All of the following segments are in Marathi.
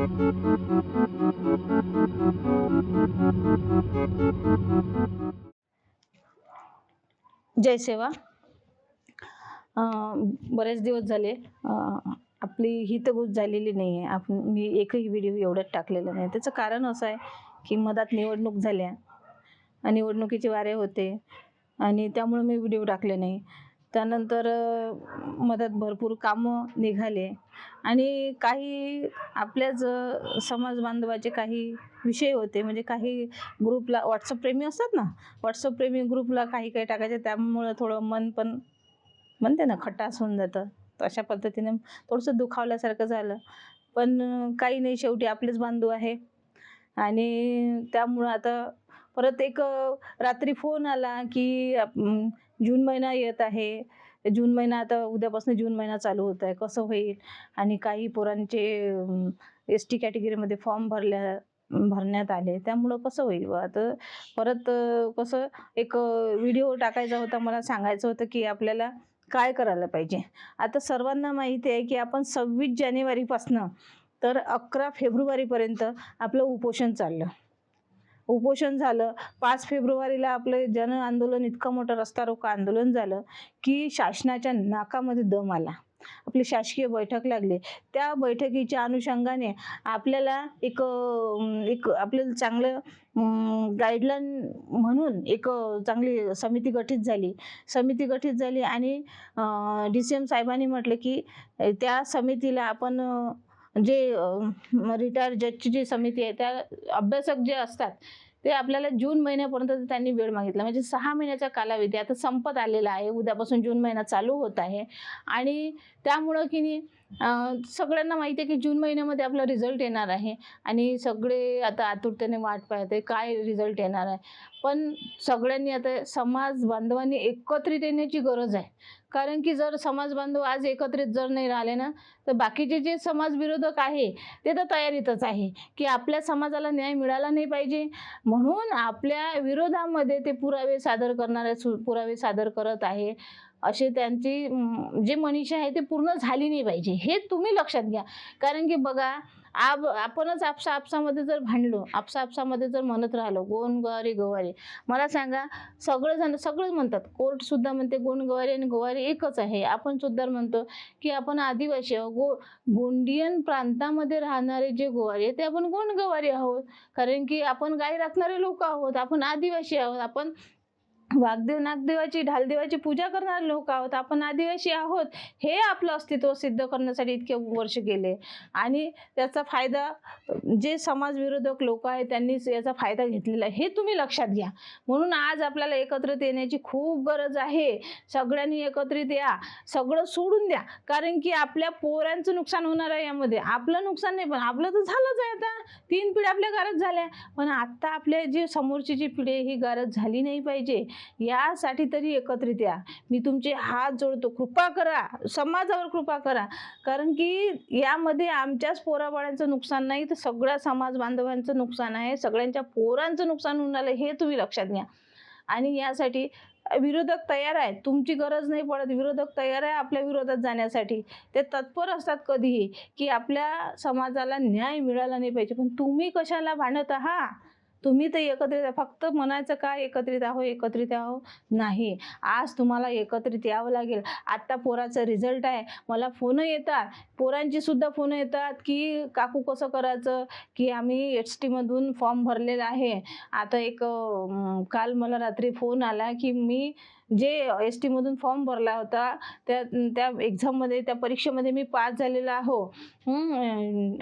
जय सेवा. बरेच दिवस झाले आपली हितगुज झालेली नाही आहे. मी एकही व्हिडिओ एवढ्यात टाकलेला नाही. त्याचं कारण असं आहे की मधात निवडणूक झाल्या, निवडणुकीचे वारे होते आणि त्यामुळे मी व्हिडिओ टाकले नाही. त्यानंतर मधात भरपूर कामं निघाले आणि काही आपल्याच समाज बांधवाचे काही विषय होते. म्हणजे काही ग्रुपला व्हॉट्सअप प्रेमी असतात ना, व्हॉट्सअप प्रेमी ग्रुपला काही टाकायचे, त्यामुळं थोडं मन पण म्हणते ना खटास होऊन जातं. अशा पद्धतीने थोडंसं दुखावल्यासारखं झालं. पण काही नाही, शेवटी आपलेच बांधव आहे. आणि त्यामुळं आता परत एक रात्री फोन आला की जून महिना येत आहे. जून महिना आता उद्यापासून जून महिना चालू होत आहे, कसं होईल. आणि काही पोरांचे ST कॅटेगरीमध्ये फॉर्म भरण्यात आले, त्यामुळं कसं होईल बा. तर परत कसं एक व्हिडिओ टाकायचा होता, मला सांगायचं होतं की आपल्याला काय करायला पाहिजे. आता सर्वांना माहिती आहे की आपण 26 जानेवारीपासनं तर 11 फेब्रुवारीपर्यंत आपलं उपोषण चाललं. उपोषण झालं. 5 फेब्रुवारीला आपलं जन आंदोलन, इतकं मोठं रस्ता रोको आंदोलन झालं की शासनाच्या नाकामध्ये दम आला. आपली शासकीय बैठक लागली. त्या बैठकीच्या अनुषंगाने आपल्याला एक आपल्याला चांगलं गाईडलाईन म्हणून एक चांगली समिती गठीत झाली आणि DCM साहेबांनी म्हटलं की त्या समितीला आपण जे रिटायर जजची जी समिती आहे, त्या अभ्यासक जे असतात ते आपल्याला जून महिन्यापर्यंत त्यांनी वेळ मागितला. म्हणजे 6 महिन्याचा कालावधी आता संपत आलेला आहे. उद्यापासून जून महिना चालू होत आहे आणि त्यामुळं की नाही सगळ्यांना माहिती आहे की जून महिन्यामध्ये आपला रिझल्ट येणार आहे आणि सगळे आता आतुरतेने वाट पाहत आहे काय रिझल्ट येणार आहे. पण सगळ्यांनी आता समाज बांधवांनी एकत्रित येण्याची गरज आहे. कारण की जर समाज बांधव आज एकत्रित जर नाही राहिले ना, तर बाकीचे जे समाज विरोधक आहे ते तर तयारीतच आहे की आपल्या समाजाला न्याय मिळाला नाही पाहिजे, म्हणून आपल्या विरोधामध्ये ते पुरावे सादर करत आहे. असे त्यांची जे मनीषा आहे ते पूर्ण झाली नाही पाहिजे, हे तुम्ही लक्षात घ्या. कारण की बघा, आपणच आपसामध्ये जर भांडलो, आपसामध्ये जर म्हणत राहिलो गोंड गवारी गवारी, मला सांगा, सगळेच म्हणतात, कोर्ट सुद्धा म्हणते गोंड गवारी आणि गवारी एकच आहे. आपण सुद्धा म्हणतो की आपण आदिवासी आहोत, गोंडियन प्रांतामध्ये राहणारे जे गवारी आहे ते आपण गोंड गवारी आहोत. कारण की आपण गाय राखणारे लोक आहोत, आपण आदिवासी आहोत, आपण वाघदेव नागदेवाची ढालदेवाची पूजा करणारे लोक आहोत, आपण आदिवासी आहोत. हे आपलं अस्तित्व सिद्ध करण्यासाठी इतके वर्ष गेले आणि त्याचा फायदा जे समाजविरोधक लोक आहेत त्यांनी याचा फायदा घेतलेला आहे, हे तुम्ही लक्षात घ्या. म्हणून आज आपल्याला एकत्रित येण्याची खूप गरज आहे. सगळ्यांनी एकत्रित या, सगळं सोडून द्या. कारण की आपल्या पोरांचं नुकसान होणार आहे यामध्ये. आपलं नुकसान नाही, पण आपलं तर झालंच आहे. आता 3 पिढ्या आपल्या गारद झाल्या, पण आता आपल्या जी समोरची जी पिढी ही गारद झाली नाही पाहिजे, यासाठी तरी एकत्रित या. मी तुमचे हात जोडतो, कृपा करा, समाजावर कृपा करा. कारण की यामध्ये आमच्याच पोराबाळांचं नुकसान नाही, तर सगळ्या समाज बांधवांचं नुकसान आहे, सगळ्यांच्या पोरांचं नुकसान होऊन आलं, हे तुम्ही लक्षात घ्या. आणि यासाठी विरोधक तयार आहे, तुमची गरज नाही पडत. विरोधक तयार आहे आपल्या विरोधात जाण्यासाठी. ते तत्पर असतात कधीही की आपल्या समाजाला न्याय मिळाला नाही पाहिजे. पण तुम्ही कशाला भांडत आहात? तुम्ही तर एकत्रित, फक्त म्हणायचं काय एकत्रित आहो नाही. आज तुम्हाला एकत्रित यावं लागेल. आत्ता पोराचा रिझल्ट आहे, मला फोन येतात, पोरांची सुद्धा फोन येतात की काकू कसं करायचं, की आम्ही ST मधून फॉर्म भरलेला आहे. आता एक काल मला रात्री फोन आला की मी जे ST मधून फॉर्म भरला होता त्या एक्झाममध्ये, त्या परीक्षेमध्ये मी पास झालेला आहो.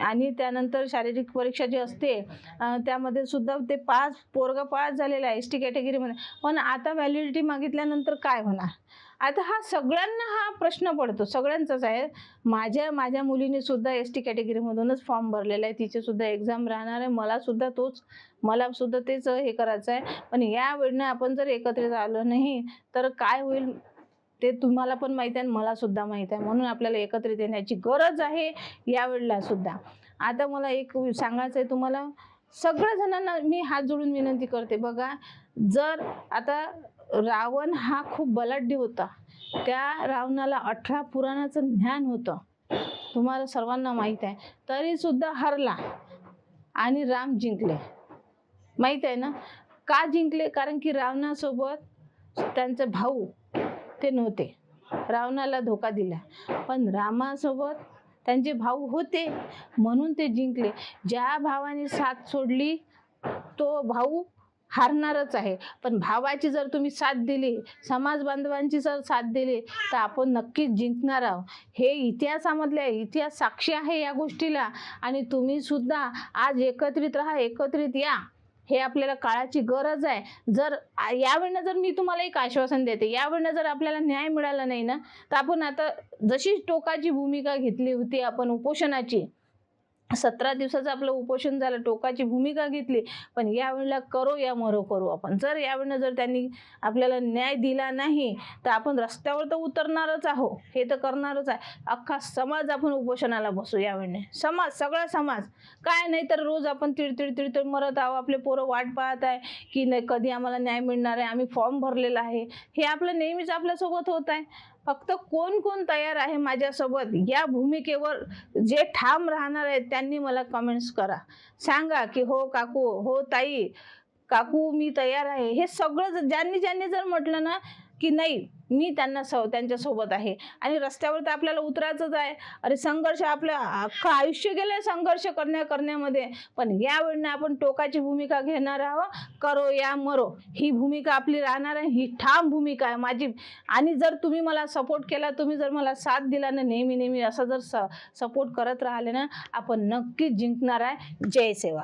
आणि त्यानंतर शारीरिक परीक्षा जी असते त्यामध्ये सुद्धा ते पोरगा पास झालेला आहे ST कॅटेगरीमध्ये. पण आता व्हॅलिडिटी मागितल्यानंतर काय होणार? आता हा सगळ्यांना हा प्रश्न पडतो, सगळ्यांचाच आहे. माझ्या मुलीने सुद्धा ST कॅटेगरीमधूनच फॉर्म भरलेला आहे, तिचे सुद्धा एक्झाम राहणार आहे. मला सुद्धा तेच हे करायचं आहे. पण या वेळेनं आपण जर एकत्रित आलो नाही तर काय होईल ते तुम्हाला पण माहीत आहे आणि मला सुद्धा माहीत आहे. म्हणून आपल्याला एकत्रित येण्याची गरज आहे यावेळेला सुद्धा. आता मला एक सांगायचं आहे तुम्हाला, सगळ्या जणांना मी हात जोडून विनंती करते. बघा, जर आता रावण हा खूप बलाढ्य होता, त्या रावणाला 18 पुराणाचं ज्ञान होतं. तुम्हाला सर्वांना माहीत आहे, तरीसुद्धा हरला आणि राम जिंकले. माहीत आहे ना का जिंकले? कारण की रावणासोबत त्यांचे भाऊ ते नव्हते, रावणाला धोका दिला, पण रामासोबत त्यांचे भाऊ होते म्हणून ते जिंकले. ज्या भावाने साथ सोडली तो भाऊ हारणारच आहे, पण भावाची जर तुम्ही साथ दिली, समाज बांधवांची जर साथ दिली तर आपण नक्कीच जिंकणार आहोत. हे इतिहासामधले इतिहास साक्षी आहे या गोष्टीला. आणि तुम्ही सुद्धा आज एकत्रित राहा, एकत्रित या, हे आपल्याला काळाची गरज आहे. जर यावेळेला जर मी तुम्हाला एक आश्वासन देते, यावेळेला जर आपल्याला न्याय मिळाला नाही ना तर आपण आता जशी टोकाची भूमिका घेतली होती आपण उपोषणाची, 17 दिवसाचं आपलं उपोषण झालं, टोकाची भूमिका घेतली, पण यावेळेला करो या मरो करू आपण. जर यावेळेला जर त्यांनी आपल्याला न्याय दिला नाही तर आपण रस्त्यावर तर उतरणारच आहोत, हे तर करणारच आहे. अख्खा समाज आपण उपोषणाला बसू यावेळेला, समाज, सगळा समाज. काय नाही तर रोज आपण तिळतिळ मरत आहोत, आपले पोरं वाट पाहत आहे की नाही कधी आम्हाला न्याय मिळणार आहे, आम्ही फॉर्म भरलेला आहे. हे आपलं नेहमीच आपल्यासोबत होत आहे. फक्त कोण कोण तयार आहे माझ्यासोबत या भूमिकेवर जे ठाम राहणार आहेत त्यांनी मला कमेंट्स करा, सांगा की हो काकू, हो ताई, काकू मी तयार आहे. हे सगळं ज्यांनी जर म्हटलं ना की नाही मी त्यांच्यासोबत आहे, आणि रस्त्यावर तर आपल्याला उतरायचंच आहे. अरे संघर्ष, आपलं अख्खं आयुष्य गेलं संघर्ष करण्यामध्ये, पण यावेळेला आपण टोकाची भूमिका घेणार आहोत. करो या मरो ही भूमिका आपली राहणार आहे, ही ठाम भूमिका आहे माझी. आणि जर तुम्ही मला सपोर्ट केला, तुम्ही जर मला साथ दिला ना, नेहमी असं जर सपोर्ट करत राहिले ना, आपण नक्कीच जिंकणार आहे. जय सेवा.